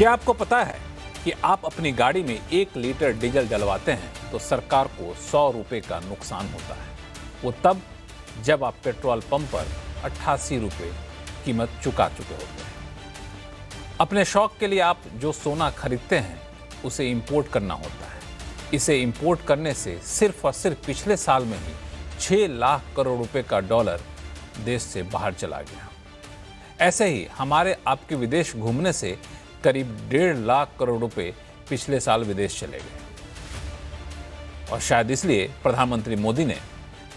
क्या आपको पता है कि आप अपनी गाड़ी में 1 लीटर डीजल डलवाते हैं तो सरकार को 100 रुपए का नुकसान होता है। वो तब जब आप पेट्रोल पंप पर 88 रुपए कीमत चुका चुके होते हैं। अपने शौक के लिए आप जो सोना खरीदते हैं उसे इंपोर्ट करना होता है। इसे इंपोर्ट करने से सिर्फ और सिर्फ पिछले साल में ही 6 लाख करोड़ रुपए का डॉलर देश से बाहर चला गया। ऐसे ही हमारे आपके विदेश घूमने से करीब 1.5 लाख करोड़ रुपए पिछले साल विदेश चले गए। और शायद इसलिए प्रधानमंत्री मोदी ने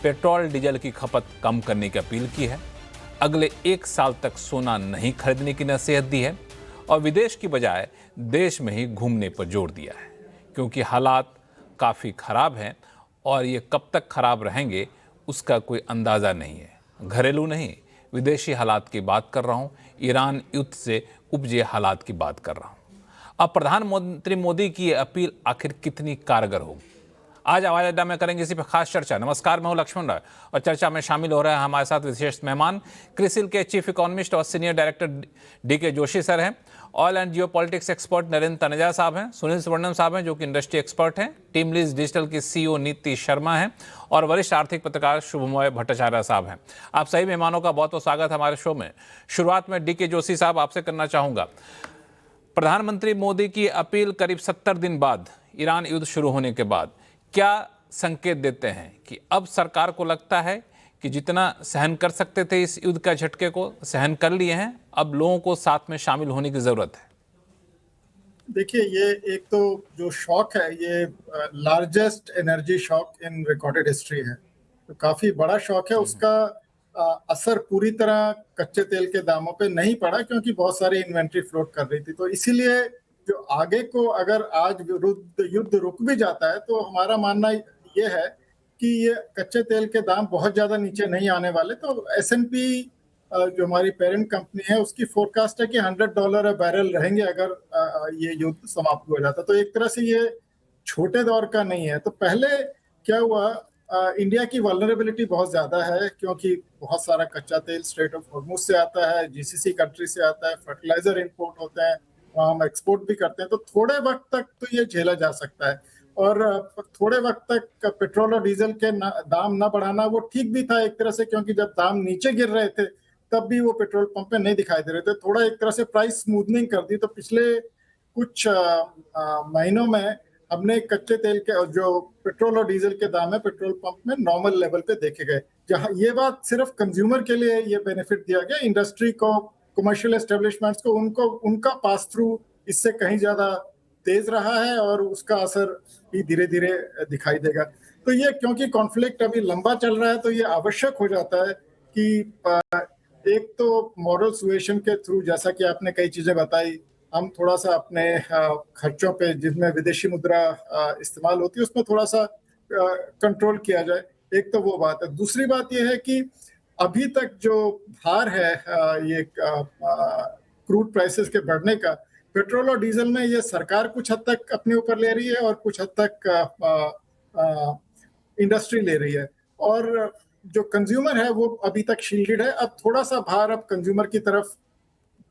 पेट्रोल डीजल की खपत कम करने की अपील की है, अगले 1 साल तक सोना नहीं खरीदने की नसीहत दी है और विदेश की बजाय देश में ही घूमने पर जोर दिया है, क्योंकि हालात काफ़ी खराब हैं और ये कब तक खराब रहेंगे उसका कोई अंदाज़ा नहीं है। घरेलू नहीं, विदेशी हालात की बात कर रहा हूँ, ईरान युद्ध से उपजे हालात की बात कर रहा हूँ। अब प्रधानमंत्री मोदी की ये अपील आखिर कितनी कारगर होगी, आज आवाज अड्डा में करेंगे इसी पर खास चर्चा। नमस्कार, मैं हूं लक्ष्मण राय और चर्चा में शामिल हो रहे हैं हमारे साथ विशेष मेहमान क्रिसिल के चीफ इकोनॉमिस्ट और senior director D K. Joshi sir हैं, oil and geopolitics expert Narendra Taneja साहब हैं, सुनील सुवर्णम साहब हैं जो कि इंडस्ट्री एक्सपर्ट हैं, टीम लीज डिजिटल की सीईओ नीति शर्मा हैं और वरिष्ठ आर्थिक पत्रकार शुभमोय भट्टाचार्य साहब हैं। आप सभी मेहमानों का बहुत बहुत स्वागत हमारे शो में। शुरुआत में डी.के. जोशी साहब आपसे करना चाहूँगा, प्रधानमंत्री मोदी की अपील करीब 70 दिन बाद, ईरान युद्ध शुरू होने के बाद, क्या संकेत देते हैं कि अब सरकार को लगता है कि जितना सहन कर सकते थे इस युद्ध का झटके को सहन कर लिए हैं, अब लोगों को साथ में शामिल होने की जरूरत है? देखिए, ये एक तो जो शॉक है ये लार्जेस्ट एनर्जी शॉक इन रिकॉर्डेड हिस्ट्री है, तो काफी बड़ा शॉक है। उसका असर पूरी तरह कच्चे तेल के दामों पे नहीं पड़ा क्योंकि बहुत सारी इन्वेंट्री फ्लोट कर रही थी। तो इसीलिए जो आगे को अगर आज युद्ध रुक भी जाता है तो हमारा मानना ये है कि ये कच्चे तेल के दाम बहुत ज्यादा नीचे नहीं आने वाले। तो S&P जो हमारी पेरेंट कंपनी है उसकी फोरकास्ट है कि $100 बैरल रहेंगे अगर ये युद्ध समाप्त हो जाता। तो एक तरह से ये छोटे दौर का नहीं है। तो पहले क्या हुआ, इंडिया की वल्नरेबिलिटी बहुत ज्यादा है क्योंकि बहुत सारा कच्चा तेल स्ट्रेट ऑफ हॉर्मुज से आता है, GCC कंट्री से आता है, फर्टिलाइजर इंपोर्ट होते हैं, हम एक्सपोर्ट भी करते हैं। तो थोड़े वक्त तक तो ये झेला जा सकता है और थोड़े वक्त तक पेट्रोल और डीजल के दाम ना बढ़ाना वो ठीक भी था एक तरह से, क्योंकि जब दाम नीचे गिर रहे थे तब भी वो पेट्रोल पंप पे नहीं दिखाई दे रहे थे। थोड़ा एक तरह से प्राइस स्मूथनिंग कर दी। तो पिछले कुछ महीनों में हमने कच्चे तेल के जो पेट्रोल और डीजल के दाम है पेट्रोल पंप में नॉर्मल लेवल पे देखे गए। जहां ये बात सिर्फ कंज्यूमर के लिए ये बेनिफिट दिया गया, इंडस्ट्री को, कमर्शियल एस्टेब्लिशमेंट्स को, उनका पास थ्रू इससे कहीं ज्यादा तेज रहा है और उसका असर भी धीरे धीरे दिखाई देगा। तो ये क्योंकि कॉन्फ्लिक्ट अभी लंबा चल रहा है तो ये आवश्यक हो जाता है कि एक तो मॉरल सुएशन के थ्रू, जैसा कि आपने कई चीजें बताई, हम थोड़ा सा अपने खर्चों पे जिसमें विदेशी मुद्रा इस्तेमाल होती है उसमें थोड़ा सा कंट्रोल किया जाए। एक तो वो बात है। दूसरी बात ये है कि अभी तक जो भार है ये क्रूड प्राइसेस के बढ़ने का, पेट्रोल और डीजल में ये सरकार कुछ हद तक अपने ऊपर ले रही है और कुछ हद तक इंडस्ट्री ले रही है और जो कंज्यूमर है वो अभी तक शील्डेड है। अब थोड़ा सा भार अब कंज्यूमर की तरफ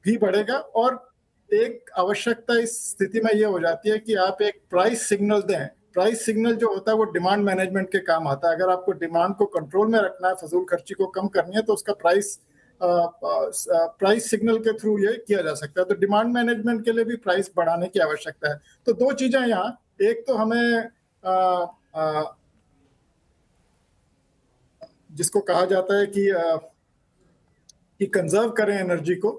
भी बढ़ेगा और एक आवश्यकता इस स्थिति में ये हो जाती है कि आप एक प्राइस सिग्नल दें। प्राइस सिग्नल जो होता है वो डिमांड मैनेजमेंट के काम आता है। अगर आपको डिमांड को कंट्रोल में रखना है, फजूल खर्ची को कम करनी है, तो उसका प्राइस सिग्नल के थ्रू ये किया जा सकता है। तो डिमांड मैनेजमेंट के लिए भी प्राइस बढ़ाने की आवश्यकता है। तो दो चीजें यहाँ, एक तो हमें जिसको कहा जाता है कि कंजर्व करें एनर्जी को,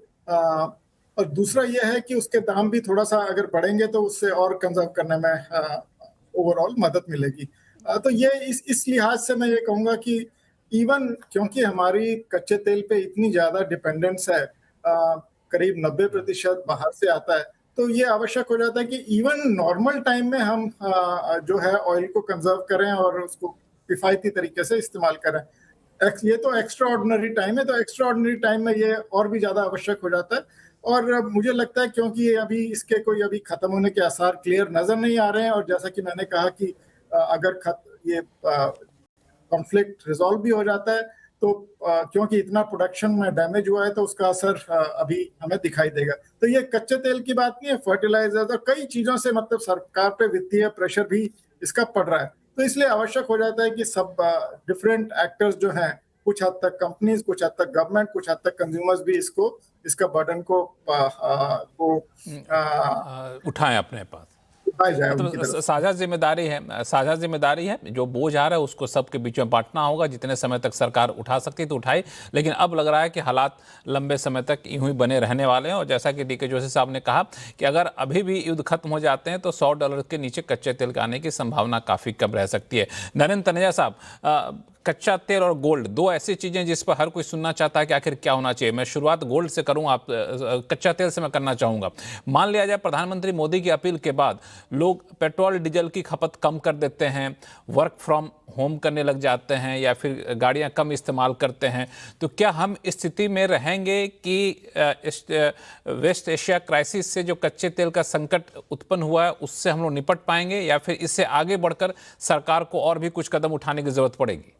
और दूसरा यह है कि उसके दाम भी थोड़ा सा अगर बढ़ेंगे तो उससे और कंजर्व करने में ओवरऑल मदद मिलेगी। तो ये इस लिहाज से मैं ये कहूँगा कि इवन क्योंकि हमारी कच्चे तेल पे इतनी ज़्यादा डिपेंडेंस है, करीब 90% बाहर से आता है, तो ये आवश्यक हो जाता है कि इवन नॉर्मल टाइम में हम जो है ऑयल को कंजर्व करें और उसको किफ़ायती तरीके से इस्तेमाल करें। ये तो एक्स्ट्रा ऑर्डिनरी टाइम है, तो एक्स्ट्रा ऑर्डिनरी टाइम में ये और भी ज़्यादा आवश्यक हो जाता है। और मुझे लगता है क्योंकि अभी इसके कोई अभी खत्म होने के आसार क्लियर नजर नहीं आ रहे हैं और जैसा कि मैंने कहा कि अगर ये कॉन्फ्लिक्ट रिजॉल्व भी हो जाता है तो क्योंकि इतना प्रोडक्शन में डैमेज हुआ है तो उसका असर अभी हमें दिखाई देगा। तो ये कच्चे तेल की बात नहीं है, फर्टिलाइजर और कई चीजों से मतलब सरकार पे वित्तीय प्रेशर भी इसका पड़ रहा है। तो इसलिए आवश्यक हो जाता है कि सब डिफरेंट एक्टर्स जो हैं, कुछ हद तक कंपनीज, कुछ हद तक गवर्नमेंट, कुछ हद तक कंज्यूमर्स भी इसका बर्डन को उठाएं अपने पास। उठाया जाए उनकी मतलब तरफ। साझा जिम्मेदारी है, जो बोझ आ रहा है उसको सबके बीच में बांटना होगा। जितने समय तक सरकार उठा सकती है तो उठाए, लेकिन अब लग रहा है कि हालात लंबे समय तक यूं ही बने रहने वाले हैं। और जैसा कि डीके जोशी साहब ने कहा कि अगर अभी भी युद्ध खत्म हो जाते हैं तो $100 के नीचे कच्चे तेल के आने की संभावना काफ़ी कम रह सकती है। नरेंद्र तनेजा साहब, कच्चा तेल और गोल्ड, दो ऐसी चीजें जिस पर हर कोई सुनना चाहता है कि आखिर क्या होना चाहिए। मैं शुरुआत गोल्ड से करूं, आप कच्चा तेल से मैं करना चाहूंगा। मान लिया जाए प्रधानमंत्री मोदी की अपील के बाद लोग पेट्रोल डीजल की खपत कम कर देते हैं, वर्क फ्रॉम होम करने लग जाते हैं या फिर गाड़ियां कम इस्तेमाल करते हैं, तो क्या हम इस स्थिति में रहेंगे कि वेस्ट एशिया क्राइसिस से जो कच्चे तेल का संकट उत्पन्न हुआ है उससे हम लोग निपट पाएंगे, या फिर इससे आगे बढ़कर सरकार को और भी कुछ कदम उठाने की जरूरत पड़ेगी?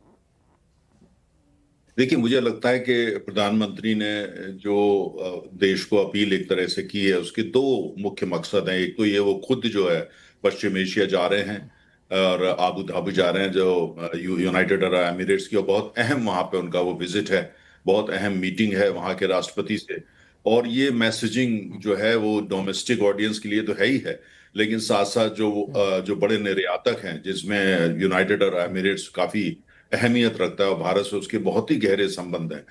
देखिए, मुझे लगता है कि प्रधानमंत्री ने जो देश को अपील एक तरह से की है, उसके दो मुख्य मकसद हैं। एक तो ये वो खुद जो है पश्चिम एशिया जा रहे हैं और आबू धाबी जा रहे हैं, जो यूनाइटेड अरब एमिरेट्स की, और बहुत अहम वहाँ पे उनका वो विजिट है, बहुत अहम मीटिंग है वहाँ के राष्ट्रपति से। और ये मैसेजिंग जो है वो डोमेस्टिक ऑडियंस के लिए तो है ही है, लेकिन साथ साथ जो बड़े निर्यातक हैं, जिसमें यूनाइटेड अरब एमिरेट्स काफी अहमियत रखता है और भारत से उसके बहुत ही गहरे संबंध हैं,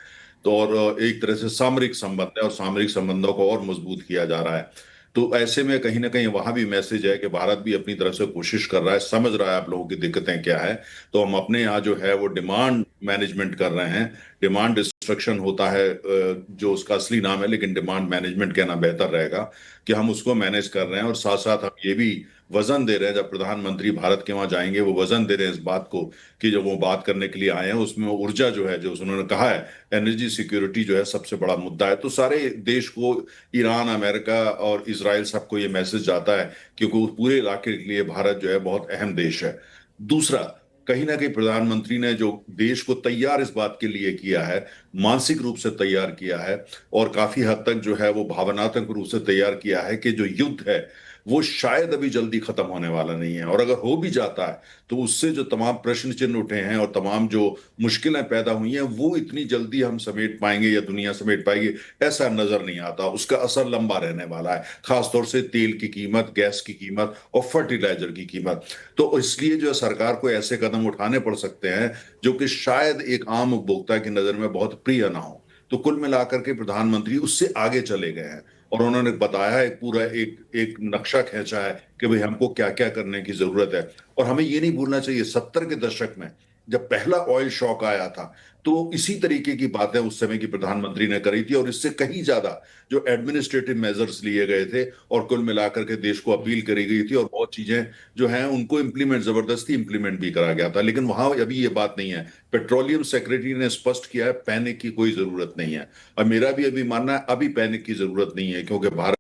तो और एक तरह से सामरिक संबंध है और सामरिक संबंधों को और मजबूत किया जा रहा है। तो ऐसे में कहीं ना कहीं वहां भी मैसेज है कि भारत भी अपनी तरफ से कोशिश कर रहा है, समझ रहा है आप लोगों की दिक्कतें क्या है। तो हम अपने यहाँ जो है वो डिमांड मैनेजमेंट कर रहे हैं। डिमांड डिस्ट्रक्शन होता है जो उसका असली नाम है, लेकिन डिमांड मैनेजमेंट कहना बेहतर रहेगा, कि हम उसको मैनेज कर रहे हैं। और साथ साथ हम ये भी वजन दे रहे हैं, जब प्रधानमंत्री भारत के वहां जाएंगे वो वजन दे रहे हैं इस बात को कि जब वो बात करने के लिए आए हैं उसमें ऊर्जा जो है, जो उन्होंने कहा है एनर्जी सिक्योरिटी जो है सबसे बड़ा मुद्दा है। तो सारे देश को, ईरान, अमेरिका और इजराइल, सबको ये मैसेज जाता है, क्योंकि उस पूरे इलाके के लिए भारत जो है बहुत अहम देश है। दूसरा, कहीं ना कहीं प्रधानमंत्री ने जो देश को तैयार इस बात के लिए किया है, मानसिक रूप से तैयार किया है और काफी हद तक जो है वो भावनात्मक रूप से तैयार किया है कि जो युद्ध है वो शायद अभी जल्दी खत्म होने वाला नहीं है, और अगर हो भी जाता है तो उससे जो तमाम प्रश्न चिन्ह उठे हैं और तमाम जो मुश्किलें पैदा हुई हैं वो इतनी जल्दी हम समेट पाएंगे या दुनिया समेट पाएगी ऐसा नजर नहीं आता। उसका असर लंबा रहने वाला है, खासतौर से तेल की कीमत, गैस की कीमत और फर्टिलाइजर की कीमत। तो इसलिए जो है सरकार को ऐसे कदम उठाने पड़ सकते हैं जो कि शायद एक आम उपभोक्ता की नजर में बहुत प्रिय ना हो। तो कुल मिलाकर के प्रधानमंत्री उससे आगे चले गए हैं और उन्होंने बताया है, पूरा एक नक्शा खींचा है कि भाई हमको क्या क्या करने की जरूरत है। और हमें ये नहीं भूलना चाहिए, 70 के दशक में जब पहला ऑयल शॉक आया था तो इसी तरीके की बातें उस समय की प्रधानमंत्री ने करी थी, और इससे कहीं ज्यादा जो एडमिनिस्ट्रेटिव मेजर्स लिए गए थे और कुल मिलाकर के देश को अपील करी गई थी, और बहुत चीजें जो हैं उनको जबरदस्ती इंप्लीमेंट भी करा गया था। लेकिन वहां अभी ये बात नहीं है। पेट्रोलियम सेक्रेटरी ने स्पष्ट किया है पैनिक की कोई जरूरत नहीं है, और मेरा भी अभी मानना है अभी पैनिक की जरूरत नहीं है, क्योंकि भारत